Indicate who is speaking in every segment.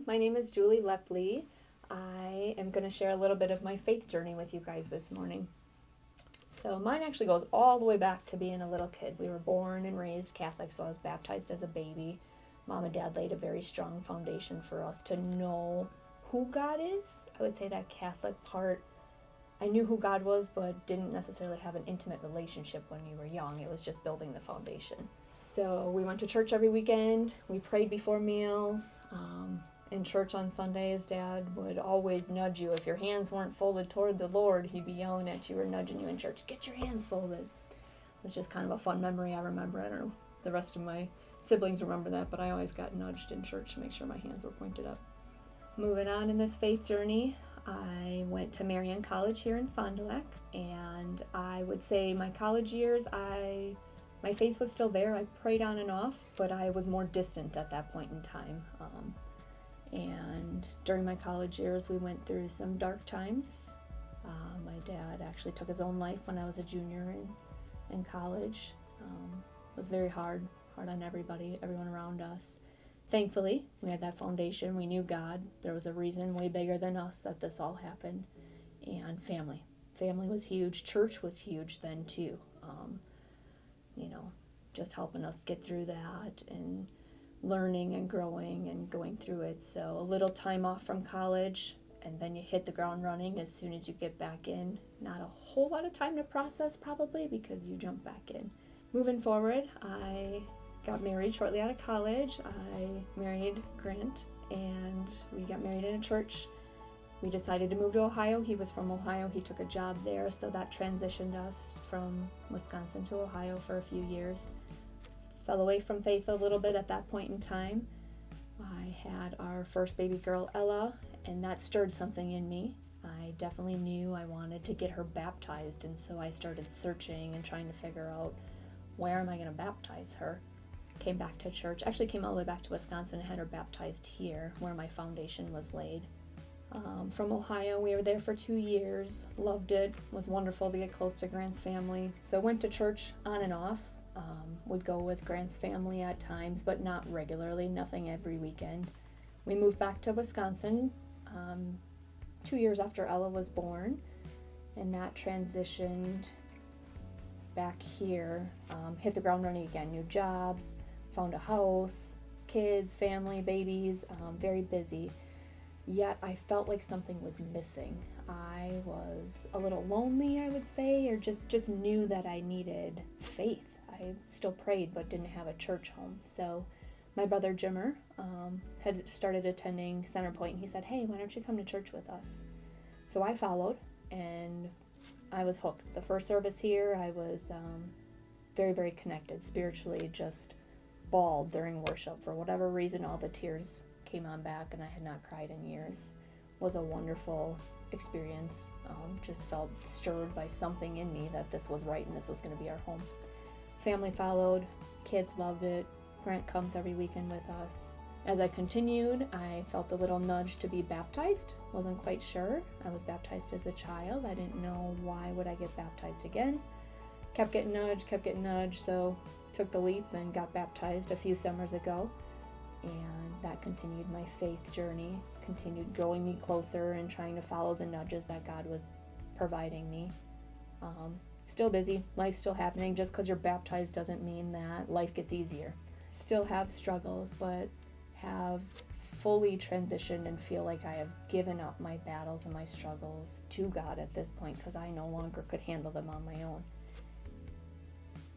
Speaker 1: My name is Julie Lepley. I am going to share a little bit of my faith journey with you guys this morning. So mine actually goes all the way back to being a little kid. We were born and raised Catholic, so I was baptized as a baby. Mom and Dad laid a very strong foundation for us to know who God is. I would say that Catholic part, I knew who God was, but didn't necessarily have an intimate relationship when we were young. It was just building the foundation. So we went to church every weekend. We prayed before meals. In church on Sundays, Dad would always nudge you. If your hands weren't folded toward the Lord, he'd be yelling at you or nudging you in church. Get your hands folded. It was just kind of a fun memory I remember. I don't know if the rest of my siblings remember that, but I always got nudged in church to make sure my hands were pointed up. Moving on in this faith journey, I went to Marian College here in Fond du Lac, and I would say my college years, my faith was still there. I prayed on and off, but I was more distant at that point in time. And during my college years, we went through some dark times. My dad actually took his own life when I was a junior in college. It was very hard on everyone around us. Thankfully, we had that foundation. We knew God. There was a reason way bigger than us that this all happened. And family. Family was huge. Church was huge then too. Just helping us get through that and learning and growing and going through it. So a little time off from college, and then you hit the ground running as soon as you get back in. Not a whole lot of time to process probably because you jump back in. Moving forward, I got married shortly out of college. I married Grant, and we got married in a church. We decided to move to Ohio. He was from Ohio. He took a job there, so that transitioned us from Wisconsin to Ohio for a few years. Fell away from faith a little bit at that point in time. I had our first baby girl, Ella, and that stirred something in me. I definitely knew I wanted to get her baptized, and so I started searching and trying to figure out where am I going to baptize her. Came back to church, actually came all the way back to Wisconsin and had her baptized here where my foundation was laid. From Ohio, we were there for 2 years, loved it, was wonderful to get close to Grant's family. So went to church on and off. Would go with Grant's family at times, but not regularly, nothing every weekend. We moved back to Wisconsin 2 years after Ella was born, and that transitioned back here. Hit the ground running again, new jobs, found a house, kids, family, babies, very busy. Yet I felt like something was missing. I was a little lonely, I would say, or just knew that I needed faith. I still prayed but didn't have a church home. So my brother Jimmer had started attending Centerpoint, and he said, hey, why don't you come to church with us? So I followed, and I was hooked. The first service here, I was very, very connected spiritually, just bawled during worship. For whatever reason, all the tears came on back, and I had not cried in years. It was a wonderful experience. Just felt stirred by something in me that this was right and this was going to be our home. Family followed, kids loved it. Grant comes every weekend with us. As I continued, I felt a little nudge to be baptized. Wasn't quite sure. I was baptized as a child. I didn't know why would I get baptized again. Kept getting nudged, so took the leap and got baptized a few summers ago. And that continued my faith journey, continued growing me closer and trying to follow the nudges that God was providing me. Still busy, life's still happening. Just because you're baptized doesn't mean that life gets easier. Still have struggles, but have fully transitioned and feel like I have given up my battles and my struggles to God at this point because I no longer could handle them on my own.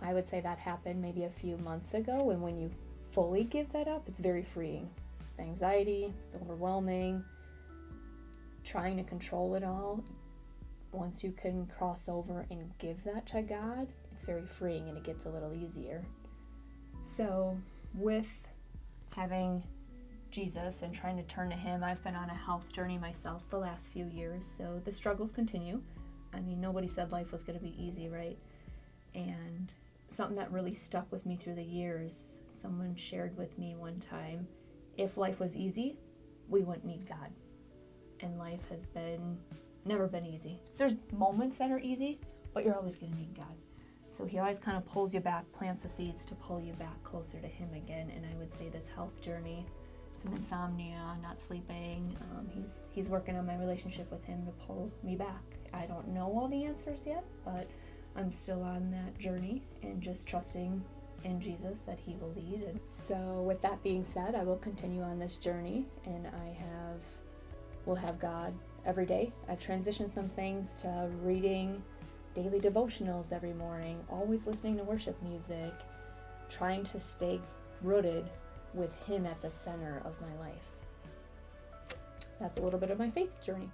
Speaker 1: I would say that happened maybe a few months ago, and when you fully give that up, it's very freeing. The anxiety, overwhelming, trying to control it all. Once you can cross over and give that to God, it's very freeing and it gets a little easier. So with having Jesus and trying to turn to Him, I've been on a health journey myself the last few years, so the struggles continue. I mean, nobody said life was going to be easy, right? And something that really stuck with me through the years, someone shared with me one time, if life was easy, we wouldn't need God. And life has never been easy. There's moments that are easy, but you're always going to need God. So He always kind of pulls you back, plants the seeds to pull you back closer to Him again. And I would say this health journey some insomnia, not sleeping. He's working on my relationship with him to pull me back. I don't know all the answers yet, but I'm still on that journey and just trusting in Jesus that he will lead. And so with that being said, I will continue on this journey, and will have God every day. I've transitioned some things to reading daily devotionals every morning, always listening to worship music, trying to stay rooted with him at the center of my life. That's a little bit of my faith journey.